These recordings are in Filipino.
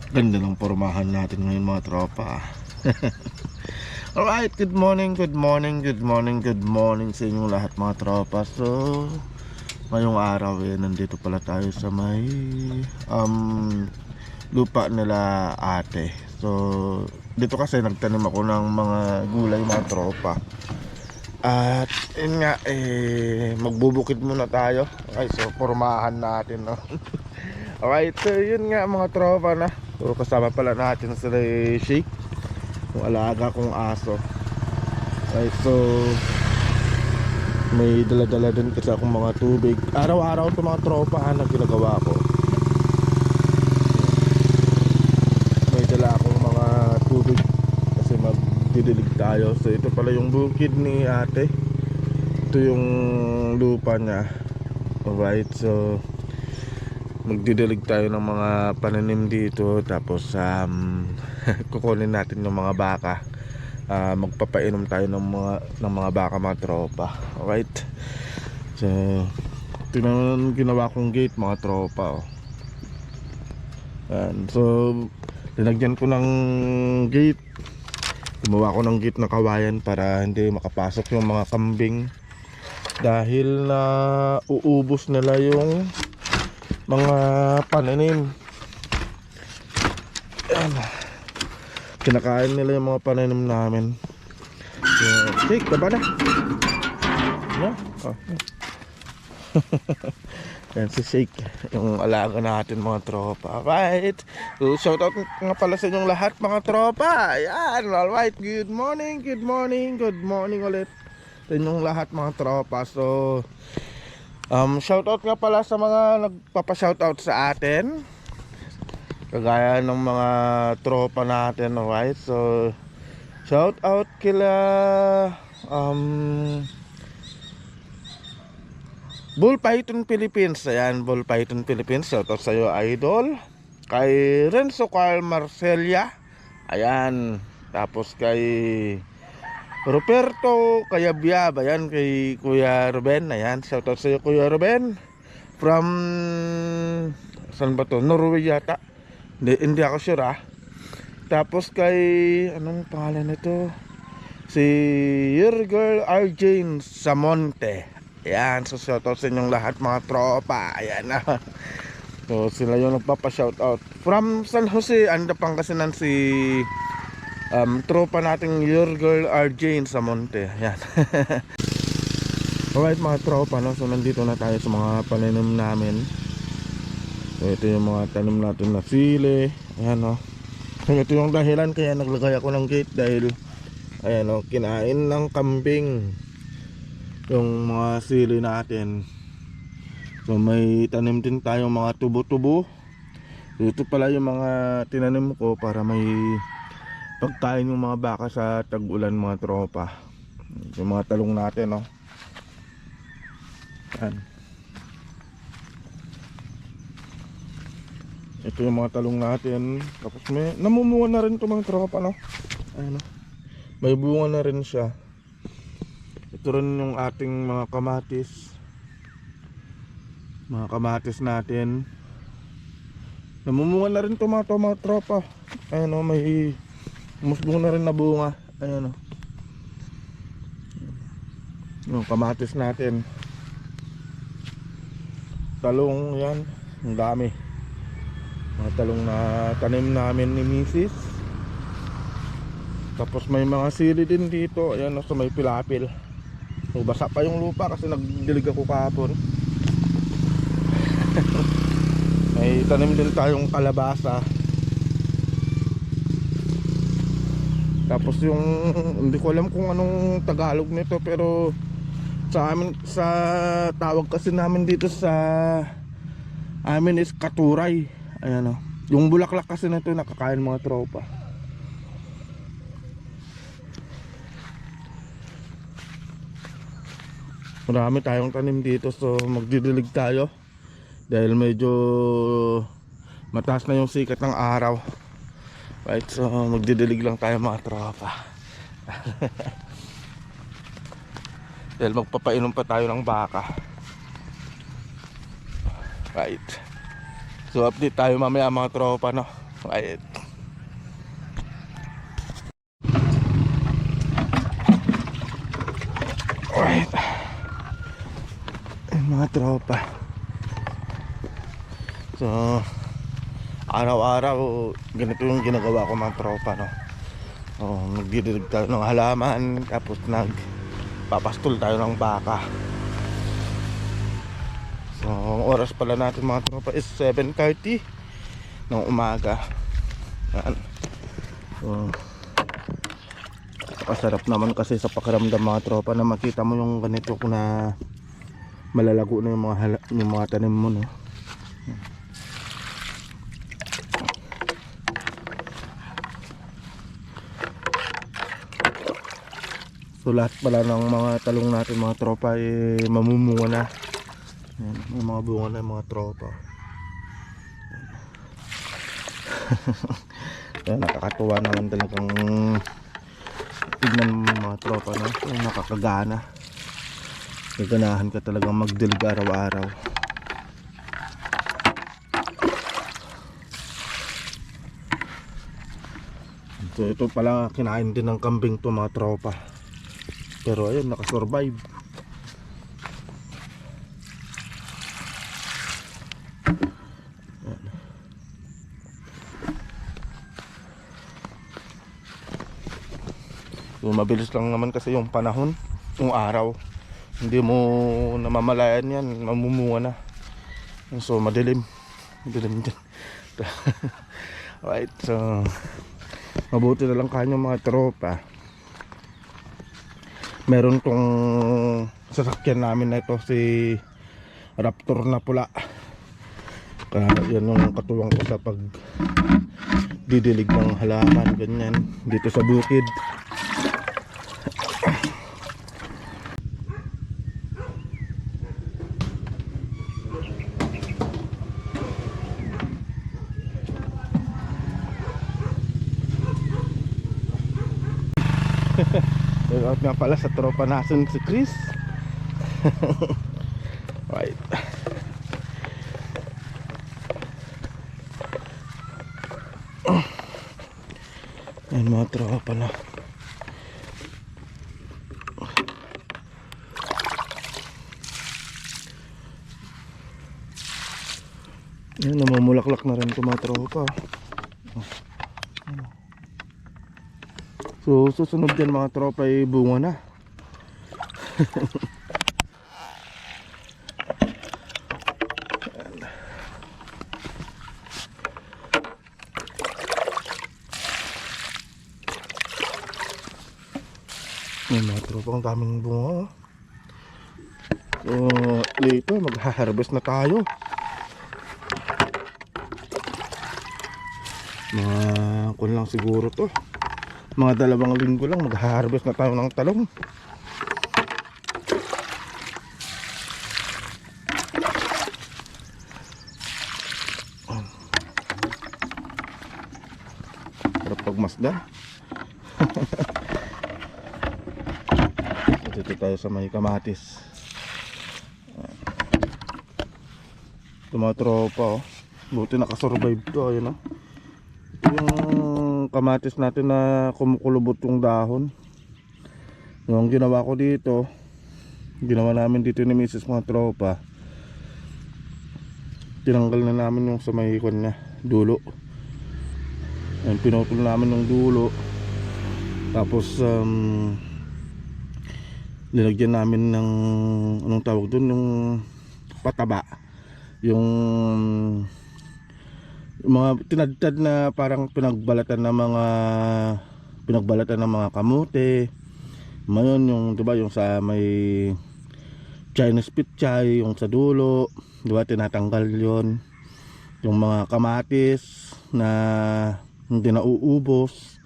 Ganda ng pormahan natin ngayon mga tropa. Alright, good morning, good morning, good morning, good morning sa inyong lahat mga tropa. So, ngayong araw nandito pala tayo sa may lupa nila ate. So, dito kasi nagtanim ako ng mga gulay mga tropa. At yun nga, magbubukid muna tayo. Okay, so pormahan natin, no? Alright, so yun nga mga tropa na. So kasama pala natin sila Shake, yung alaga kong aso. Alright, so may dala-dala din kasi akong mga tubig. Araw-araw ito mga tropa na ginagawa ko. May dala akong mga tubig kasi magdidilig tayo. So ito pala yung bukid ni ate. Ito yung lupa niya. Alright, so magdidilig tayo ng mga pananim dito. Tapos kukunin natin yung mga baka. Magpapainom tayo ng mga baka mga tropa. Alright, so ito na ginawa kong gate mga tropa, oh. So linagyan ko ng gate. Gumawa ko ng gate na kawayan para hindi makapasok yung mga kambing, dahil na uubos nila yung mga pananim. Ayan. Kinakain nila yung mga pananim namin. So, Shake, taba na. No? Oh. Yan si Shake, yung alaga natin mga tropa. Alright, so shoutout nga pala sa inyong lahat mga tropa. Ayan, alright, good morning, good morning, good morning ulit sa inyong lahat mga tropa. So shoutout nga pala sa mga nagpapa-shoutout sa atin, kagaya ng mga tropa natin, alright. So shoutout kila Bull Python Philippines. Ayan, Bull Python Philippines, shoutout sa iyo idol. Kay Renzo Carl Marcelia, ayan. Tapos kay Roberto Kayabyab, ayan, kay Kuya Ruben, ayan, shoutout sa iyo Kuya Ruben. From saan ba to? Norway yata. Hindi ako sure. Tapos kay anong pangalan nito? Si Your Girl Arjane Samonte. Ayan, so shoutout sa inyong lahat mga tropa. Ayan na. So sila yung nagpapa-shoutout. From San Jose, Pangasinan, si tropa nating Your Girl Arjane Samonte. Ayan. Alright mga tropa, no? So nandito na tayo sa mga pananim namin. So ito yung mga tanim natin na sili. Ayan, no? So ito yung dahilan kaya naglagay ako ng gate, dahil ayan, no, kinain ng kambing yung mga sili natin. So may tanim din tayong mga tubo-tubo. So ito pala yung mga tinanim ko para may pagkain yung mga baka sa tag-ulan mga tropa. Yung mga talong natin, no? Ayan. Ito yung mga talong natin. Tapos may namumunga na rin ito mga tropa, no? Ayan, no? May bunga na rin siya. Ito rin yung ating mga kamatis. Mga kamatis natin. Namumunga na rin ito mga tropa. Ayan, no? May musbong na rin na bunga. Ayan, no? Yung kamatis natin. Talong, yan. Ang dami. Mga talong na tanim namin ni Mrs. Tapos may mga sili din dito. Ayan, no, sa may pilapil. So, basa pa yung lupa kasi nagdilig ako kahapon. May tanim din tayong kalabasa. Tapos yung hindi ko alam kung anong Tagalog nito, pero sa amin, sa tawag kasi namin dito sa amin is katuray. Ayan, o. Yung bulaklak kasi nito nakakain mga tropa. Marami tayong tanim dito, so magdidilig tayo dahil medyo mataas na yung sikat ng araw. Right, so magdidilig lang tayo mga tropa. Dahil magpapainom pa tayo ng baka. Right, so update tayo mamaya mga tropa, no? Right. Alright. Ayun, mga tropa. So, araw-araw ganito yung ginagawa ko, mga tropa, no. Nagdidilig tayo ng halaman, tapos nagpapastol tayo ng baka. So, ang oras pala natin, mga tropa, is 7:30 ng umaga. Yan. So, masarap naman kasi sa pakiramdam, mga tropa, na makita mo yung ganito na malalago na yung mga tanim mo, no. So lahat pala ng mga talong natin, mga tropa, mamumunga na. Yan, may mga bunga na yung mga tropa. Yan, nakakatuwa naman talagang tignan mga tropa, no? Yung nakakagana. Gaganahan ka talagang magdilig araw-araw. So ito pala kinain din ng kambing to, mga tropa. Pero ayun, nakasurvive. So mabilis lang naman kasi yung panahon, yung araw. Hindi mo namamalayan yan, mamumunga na. So madilim din. Alright, so mabuti na lang kanyo, mga tropa. Meron tong sasakyan namin na ito, si Raptor na pula. Kaya yan yung katuwang ko sa pag didilig ng halaman, ganyan, dito sa bukid. Shout nga pala sa tropa natin si Chris. Right. Ayan, mga tropa na. Ayan, namumulaklak na rin ito, mga tropa. So susunod dyan, mga tropa, ay bunga na. Ayan, mga tropa, ang daming bunga. So later magha-harvest na tayo. Kun lang siguro to, mga 2 linggo lang mag-harvest na tayo ng talong. Sarap pagmasdan. Dito tayo sa may kamatis. Ito, mga tropa, buti nakasurvive to. Ayun, yung kamatis natin na kumukulubot yung dahon. Yung ginawa ko dito, ginawa namin dito ni Mrs. mga tropa, tinanggal na namin yung sa may ikon niya, dulo. Ayan, pinutol namin yung dulo. Tapos nilagyan namin ng anong tawag dun, yung pataba, yung mga tinadtad na parang pinagbalatan ng mga kamote. Mayon yung, diba, yung sa may Chinese pichay, yung sa dulo, diba, tinatanggal yon. Yung mga kamatis na hindi na uubos,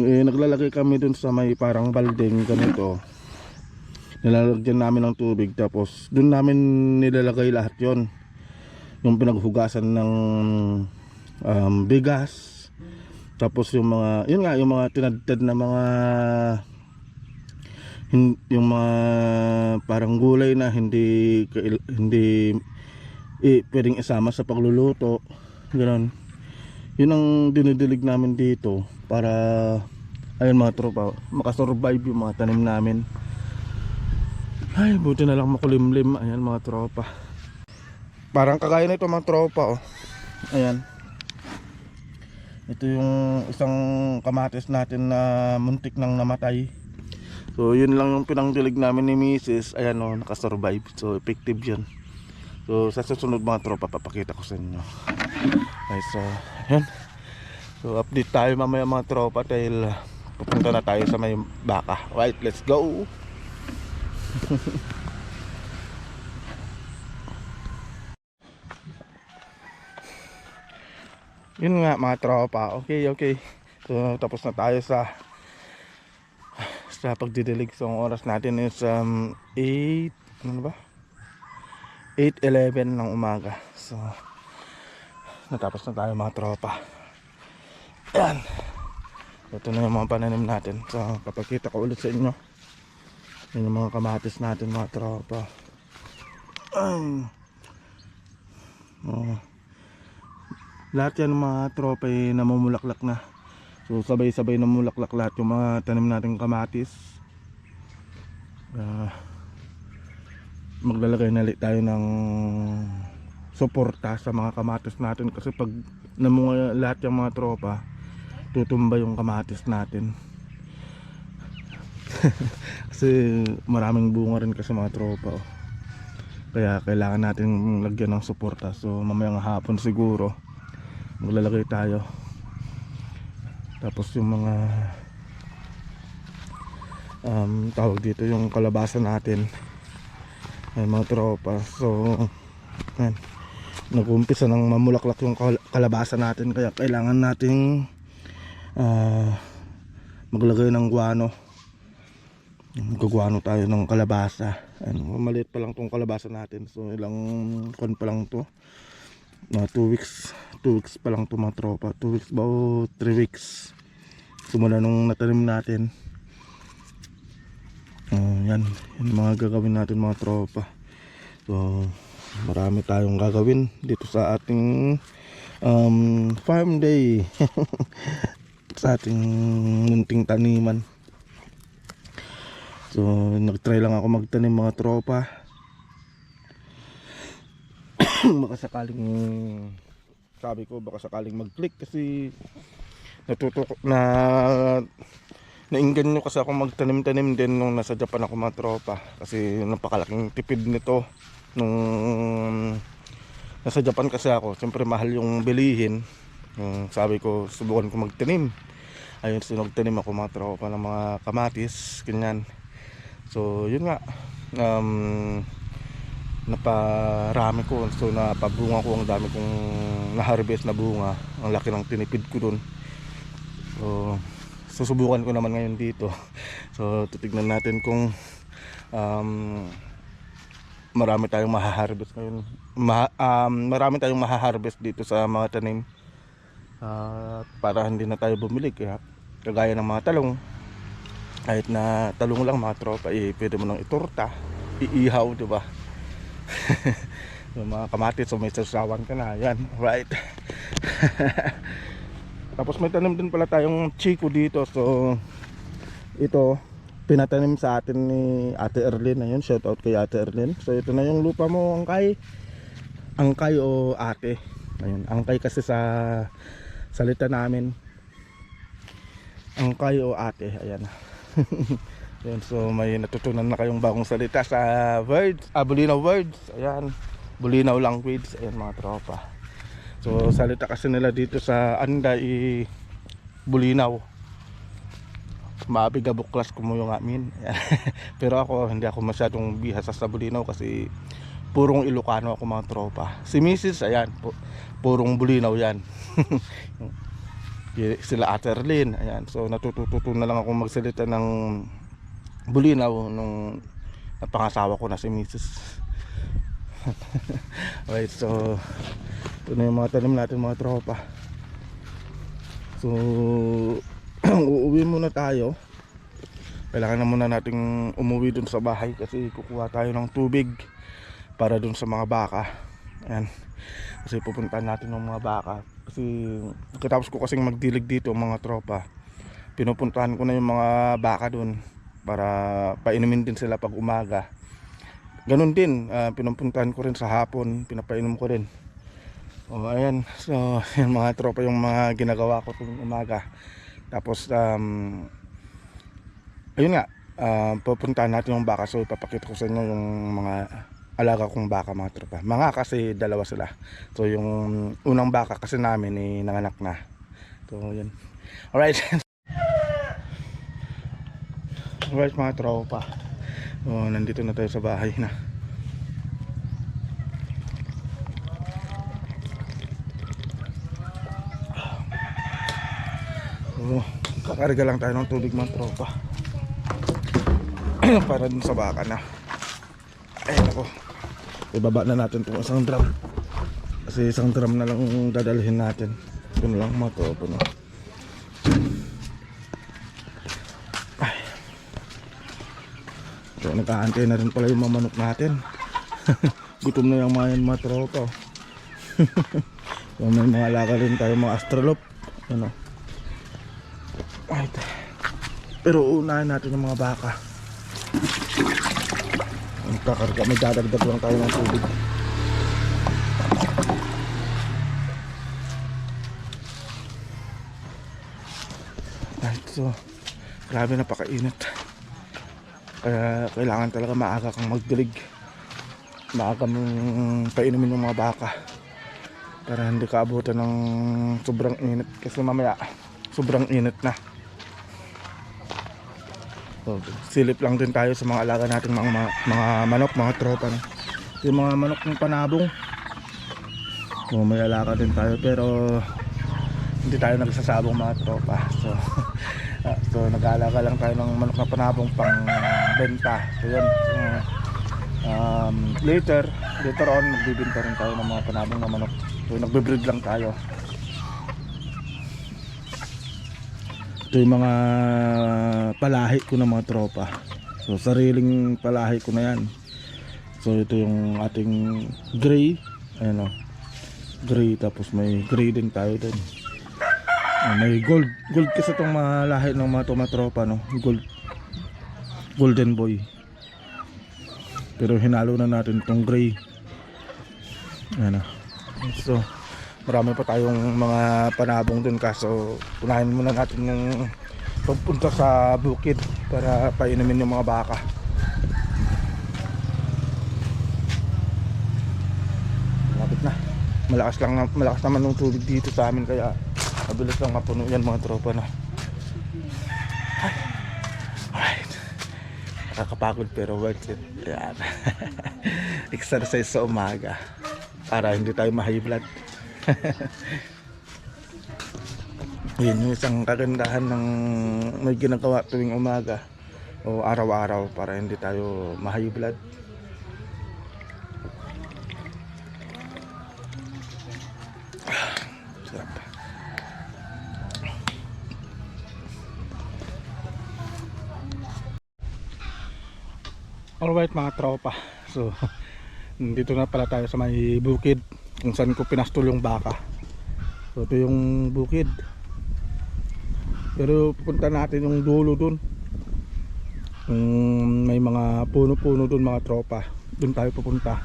naglalagay kami dun sa may parang balding ganito, nilalagyan namin ng tubig, tapos dun namin nilalagay lahat yon. Yung pinaghugasan ng bigas, tapos yung mga, yun nga, yung mga tinadtad na mga yung mga parang gulay na hindi pwedeng isama sa pagluluto, ganoon. Yun ang dinidilig namin dito para ayun mga tropa, makasurvive yung mga tanim namin. Ay, buti na lang makulimlim. Ayan mga tropa. Parang kagaya na ito mga tropa, oh. Ayan. Ito yung isang kamatis natin na muntik nang namatay. So yun lang yung pinangdilig namin ni Mrs. Ayan, oh, nakasurvive. So effective yun. So sa susunod mga tropa, papakita ko sa inyo. Okay, so ayan. So update tayo mamaya mga tropa dahil pupunta na tayo sa may baka. Right, let's go. Yun nga mga tropa. Okay. So tapos na tayo sa pagdidilig. So ang oras natin is 8, ano ba? 8:11 ng umaga. So natapos na tayo mga tropa. Ayan. Ito na yung mga pananim natin. So papakita ko ulit sa inyo. Yan yung mga kamatis natin mga tropa. Lahat yan mga tropa ay namumulaklak na. So sabay-sabay namumulaklak lahat yung mga tanim nating kamatis. Maglalagay na ulit tayo ng suporta sa mga kamatis natin kasi pag namunga lahat yung mga tropa, tutumba yung kamatis natin. Kasi maraming bunga rin kasi mga tropa, oh. Kaya kailangan natin lagyan ng suporta. So mamayang hapon siguro maglalagay tayo. Tapos yung mga tawag dito yung kalabasa natin, ay mga tropa. So yan, nag-umpisa ng mamulaklak yung kalabasa natin. Kaya kailangan nating maglagay ng guano. Gugwano tayo ng kalabasa. Maliit pa lang tong kalabasa natin. So ilang kon pa lang to, 2 weeks pa lang to mga tropa. 2 weeks ba o 3 weeks simula nung natanim natin. Yan yung mga gagawin natin mga tropa. So marami tayong gagawin dito sa ating farm day. Sa ating munting taniman. So nagtry lang ako magtanim mga tropa. Baka sakaling, sabi ko baka sakaling mag-click kasi nainggan nyo kasi ako magtanim-tanim din nung nasa Japan ako mga tropa. Kasi napakalaking tipid nito nung nasa Japan kasi ako. Siyempre mahal yung bilihin. Sabi ko subukan ko magtanim. Ayun, so nagtanim ako mga tropa ng mga kamatis, ganyan. So yun nga, naparami ko. So napabunga ko, ang dami kong na-harvest na bunga. Ang laki ng tinipid ko dun. So susubukan ko naman ngayon dito. So titignan natin kung marami tayong maha-harvest ngayon. Marami tayong maha-harvest dito sa mga tanim. Para hindi na tayo bumili. Kaya kagaya ng mga talong, kahit na talong lang mga tropa, pwede mo nang itorta, iihaw, diba? Yung mga kamatis, so may sasawan ka na. Yan, right. Tapos may tanim din pala tayong chiko dito. So ito pinatanim sa atin ni Ate Erlyn. Ayun, shout out kay Ate Erlyn. So ito na yung lupa mo, angkay. Angkay o ate. Ayun, angkay kasi sa salita namin, angkay o ate. Ayan. Ayan, so may natutunan na kayong bagong salita sa words, Bulinaw words. Ayan, Bulinaw language. Ayan mga tropa. So salita kasi nila dito sa Anday, Bulinaw. Maabig abuklas kumuyong amin. Pero ako, hindi ako masyadong bihasa sa Bulinaw kasi purong Ilocano ako mga tropa. Si Mrs. ayan, purong Bulinaw yan. Sila Ate Erlyn, ayan. So natututo na lang ako magsalita ng Bulinaw nung napangasawa ko na si Mrs. Right, so ito na yung mga tanim natin mga tropa. So uuwi muna tayo. Kailangan na muna nating umuwi dun sa bahay kasi kukuha tayo ng tubig para dun sa mga baka. Ayan. Kasi pupuntahan natin ng mga baka. Kasi katapos ko kasing magdilig dito mga tropa, pinupuntahan ko na yung mga baka dun para painumin din sila pag umaga. Ganun din, pinupuntahan ko rin sa hapon, pinapainom ko rin. Ayan. So yan mga tropa yung mga ginagawa ko tuwing umaga. Tapos ayun nga, pupuntahan natin yung baka. So ipapakita ko sa inyo yung mga alaga kong baka mga tropa. Mga kasi dalawa sila. So yung unang baka kasi namin nanganak na. So yan. Alright. Alright mga tropa. Nandito na tayo sa bahay na. Kakarga lang tayo ng tubig mga tropa. Para dun sa baka na. Ayun ako. Ibaba na natin itong isang drum. Kasi isang drum na lang dadalhin natin. Ito na lang mga tropa no. Ay. So nagkaantay na rin pala yung mga manok natin. Gutom na yung mga tropa. So may mga alaga rin tayo mga astrolop. Ano. Right. Pero unahin natin yung mga baka. Kakarga, may dadagdag lang tayo ng tubig. Right, so grabe napakainit. Kaya kailangan talaga maaga kang magdilig. Maaga mong painumin yung mga baka para hindi ka abutan ng sobrang init. Kasi mamaya sobrang init na. So, silip lang din tayo sa mga alaga nating mga manok, mga tropa no? Yung mga manok ng panabong, may alaga din tayo pero hindi tayo nagsasabong mga tropa. So nag-aalaga lang tayo ng manok na panabong pang benta. So yun, later on magbibenta rin tayo ng mga panabong na manok. So nagbe-breed lang tayo. Ito yung mga palahi ko ng mga tropa. So sariling palahi ko na yan. So ito yung ating gray. Ayan o, gray, tapos may gray din tayo din. May gold. Gold kasi itong mga lahi ng mga tropa no? Gold, golden boy. Pero hinalo na natin itong gray. Ayan o. So marami pa tayong mga panabong dun, kaso unahin muna natin yung pagpunta sa bukid para painumin yung mga baka. Malapit na. Malakas naman ng tubig dito sa amin kaya mabilis lang mapuno yan mga tropa na. Alright. Nakakapagod pero worth it. Ayan. Exercise sa umaga para hindi tayo ma-high blood. Yun yung isang kagandahan ng may ginagawa tuwing umaga o araw-araw para hindi tayo ma-high blood. Sarap. Alright mga tropa, so dito na pala tayo sa may bukid kung saan ko pinastol yung baka. So ito yung bukid, pero pupunta natin yung dulo dun, may mga puno-puno dun mga tropa. Dun tayo pupunta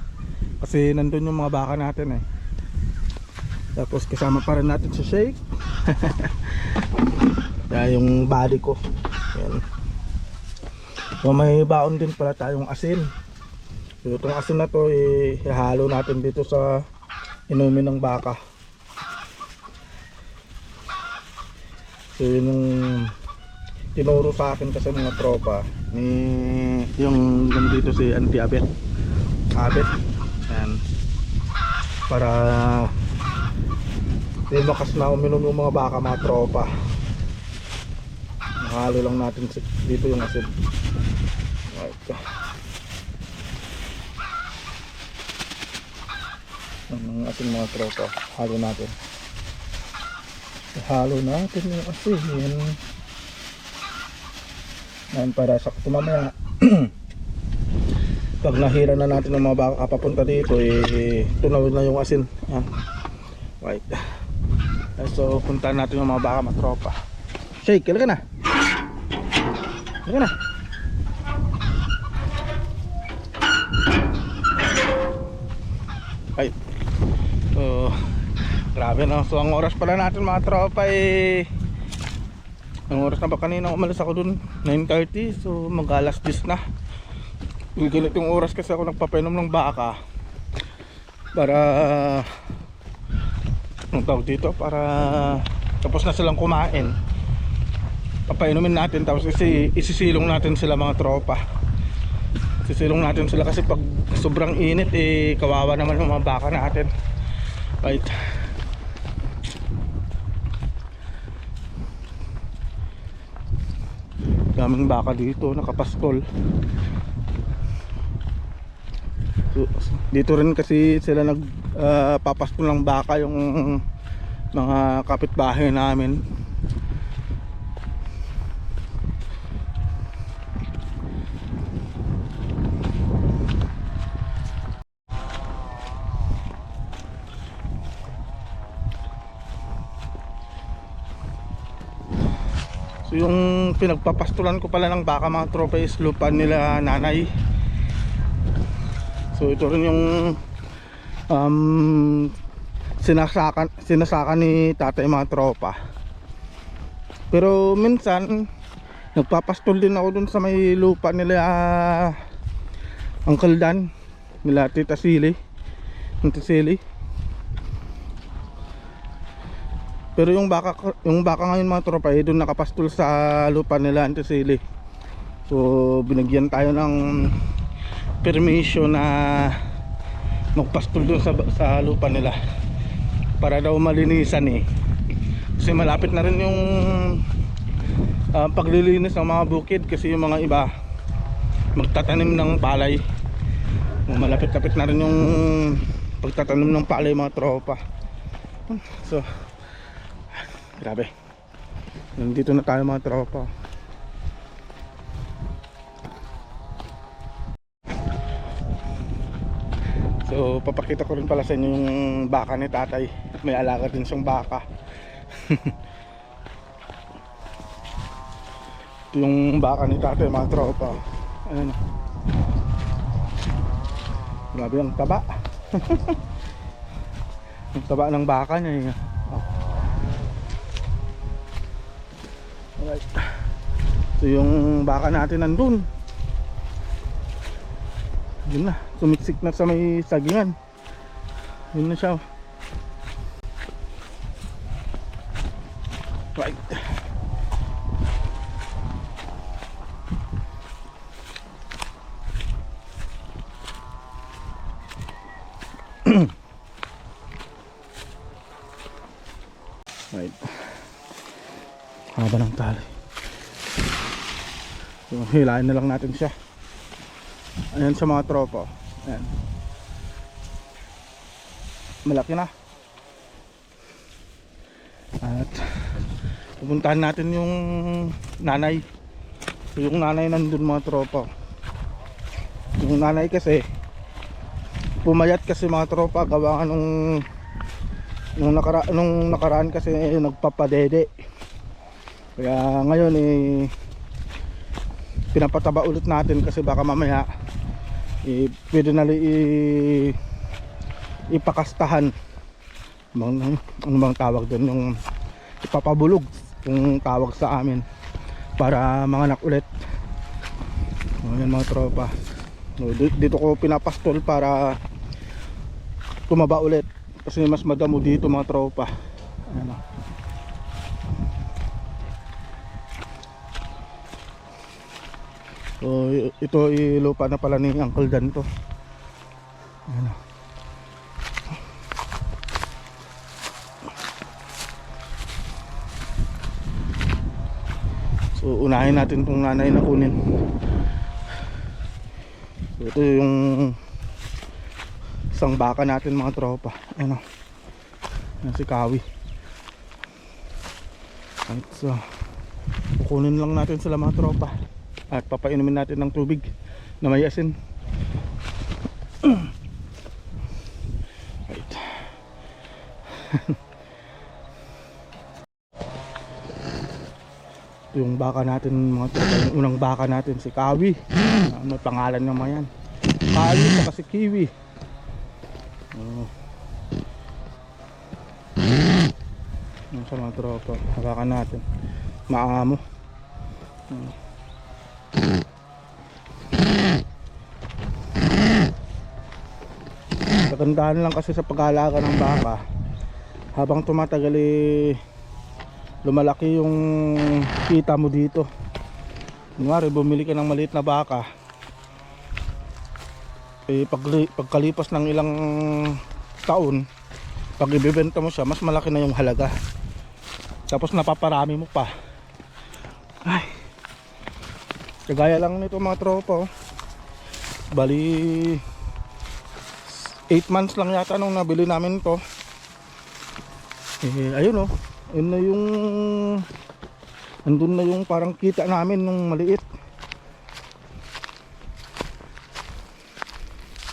kasi nandun yung mga baka natin Tapos kasama pa rin natin si Shake. Kaya yung body ko. Yan. So may baon din pala tayong asin. So itong asin na to ihalo natin dito sa inumin ng baka. So yun yung tinuro sa akin kasi mga tropa ni yung dito si Auntie Abet. Yan. Para bakas na uminom yung mga baka mga tropa. Halo lang natin dito yung asin. Right. Ang ating mga tropa, halo natin. Halo natin yung asin. Yan para sa mamaya. pag nahira na natin ng mga baka papunta dito, tunawin na yung asin. Yan. Right. So puntahan natin yung mga baka, mga tropa. Shake, kailan ka na? Kailan ka na? Right. So grabe no. So ang oras pala natin mga tropa ang oras na ba kanina umalis ako dun 9:30, so mag-alas 10 na. Ganitong oras kasi ako nagpapainom ng baka para ang tawag dito, para tapos na silang kumain, papainumin natin, tapos isisilong natin sila mga tropa. Sisilong natin sila kasi pag sobrang init kawawa naman yung mga baka natin. Right. Daming baka dito nakapastol. So, dito rin kasi sila nagpapastol ng baka, yung mga kapitbahay namin. So yung pinagpapastulan ko pala ng baka mga tropa is lupa nila nanay. So ito rin yung sinasakan ni tatay mga tropa. Pero minsan nagpapastol din ako dun sa may lupa nila Uncle Dan, nila Tita Silly, pero yung baka ngayon mga tropa doon nakapastol sa lupa nila Auntie Silly. So binigyan tayo ng permission na magpastol doon sa lupa nila para daw malinisan kasi malapit na rin yung paglilinis ng mga bukid, kasi yung mga iba magtatanim ng palay. Malapit-lapit na rin yung pagtatanim ng palay mga tropa. So grabe, nandito na tayo mga tropa. So papakita ko rin pala sa inyo yung baka ni tatay. May alaga din siyang baka. Ito yung baka ni tatay mga tropa. Ayan, grabe ang taba. Ang taba ng baka niya. Alright. So yung baka natin nandun, yun na, sumiksik na sa may sagingan. Yun na siya. Right. Right. Haba ng tali. So hilahin na lang natin siya. Ayan sa mga tropa. Ayan. Malaki na. At pupuntahan natin yung nanay. So, yung nanay nandun mga tropa. Yung nanay kasi pumayat kasi mga tropa, gawa nung nakaraan kasi nagpapadede. Kaya ngayon pinapataba ulit natin kasi baka mamaya pwede na ipakastahan. Ano bang tawag doon, yung ipapabulog yung tawag sa amin, para manganak ulit. Ayan mga tropa. Dito ko pinapastol para tumaba ulit kasi mas madamo dito mga tropa. Ayan. So ito lupa na pala ni Uncle Dan to. Ayan. So unahin natin itong nanay na kunin. So ito yung isang baka natin mga tropa. Ayan o, si Kawi. Right, so kukunin lang natin sila mga tropa at papainumin natin ng tubig na may asin. Ito yung baka natin mga tropa, yung unang baka natin si Kawi. May pangalan naman yan, Kawi saka si Kiwi. Yung sa mga tropa, baka natin maamo. Kagandahan lang kasi sa pag-aalaga ng baka, habang tumatagal lumalaki yung kita mo dito. Kunwari bumili ka ng maliit na baka, pagkalipas ng ilang taon, pag ibebenta mo siya, mas malaki na yung halaga, tapos napaparami mo pa. Ay, kagaya lang nito mga tropa, bali 8 months lang yata nung nabili namin to. Ayun yun na yung andun na yung parang kita namin nung maliit.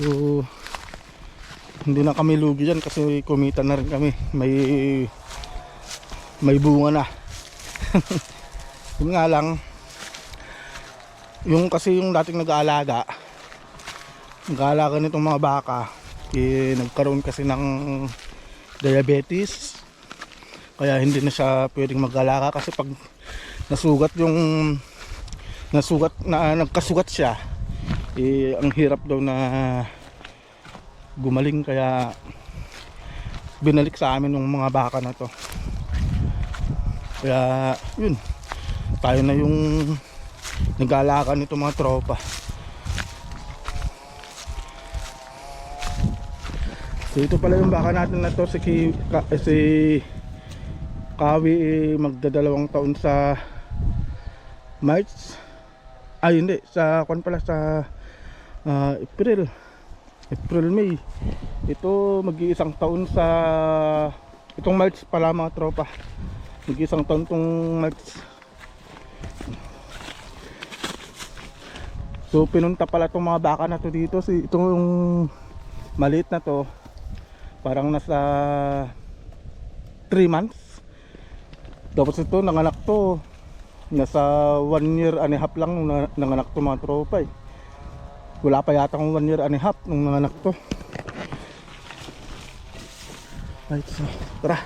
So hindi na kami lugi dyan kasi kumita na rin kami, may bunga na. Yun nga lang, yung kasi yung dating nag-aalaga nitong mga baka, nagkaroon kasi ng diabetes, kaya hindi na siya pwedeng mag-alaga. Kasi pag nagkasugat siya, ang hirap daw na gumaling, kaya binalik sa amin ng mga baka na to. Kaya yun, tayo na yung nag-aalaga nito mga tropa. So ito pala yung baka natin na to, si Kawi, magdadalawang taon sa March. Ay hindi, sa April, May. Ito mag-iisang taon sa itong March pala mga tropa. Mag-iisang taon tong March. So pinunta pala itong mga baka na to dito. Itong maliit na to, parang nasa 3 months. Tapos ito nanganak to, nasa 1 year and a half lang nung nanganak to mga tropa. Wala pa yata kung 1 year and a half nung nanganak to. Right, so tara,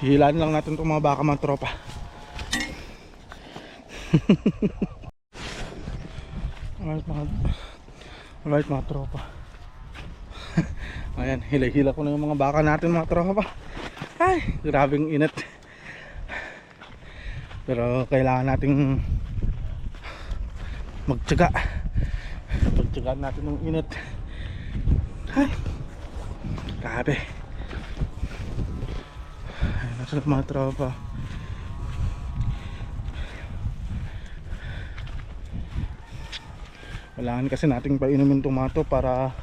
hihilaan lang natin itong mga baka mga tropa. Alright mga tropa. Ayan, hila-hila ko na yung mga baka natin mga tropa. Ay, grabing init. Pero kailangan nating magtiyaga. Pagtiyagaan natin ng init. Ay, grabe. Ayan, nasa mga tropa. Kailangan kasi nating painumin tomato para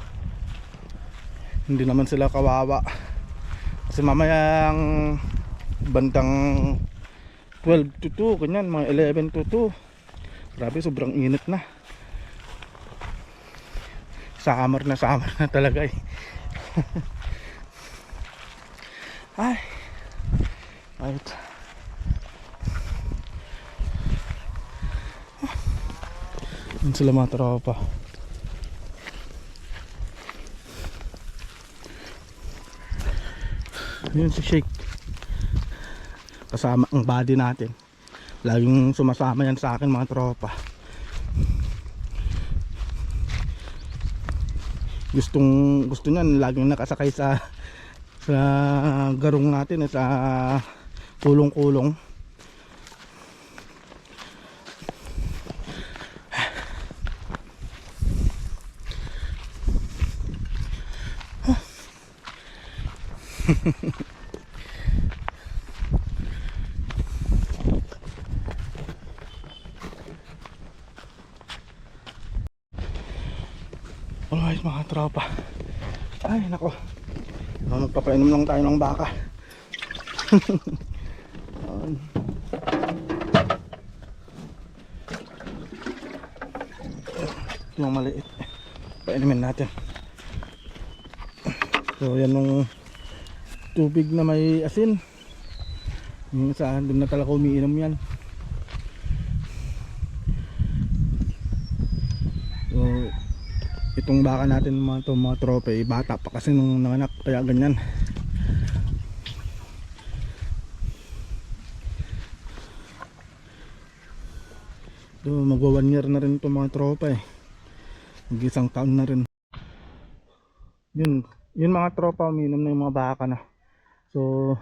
hindi naman sila kawawa. Kasi mamayang bandang 12 to 2, ganyan, mga 11 to 2. Grabe, sobrang init na. Summer na talaga eh. Ay, right. Yan sila mga tropa. Yun si Shake, kasama ang body natin. Laging sumasama yan sa akin mga tropa. Gusto niyan laging nakasakay sa garong natin, sa kulong-kulong. Alright mga tropa. Ay nako, magpapainom lang tayo ng baka. Yung maliit, painumin natin. So yan yung tubig na may asin. Yung isa, doon na talaga umiinom yan. So itong baka natin mga tropa, bata pa kasi nung nanganak, kaya ganyan. So magwa 1 year na rin itong mga tropa mag-isang taon na rin. Yun mga tropa, uminom na yung mga baka na. So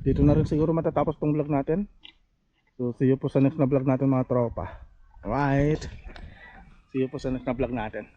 dito na rin siguro matatapos tong vlog natin. So see you po sa next na vlog natin mga tropa. Alright, see you po sa next na vlog natin.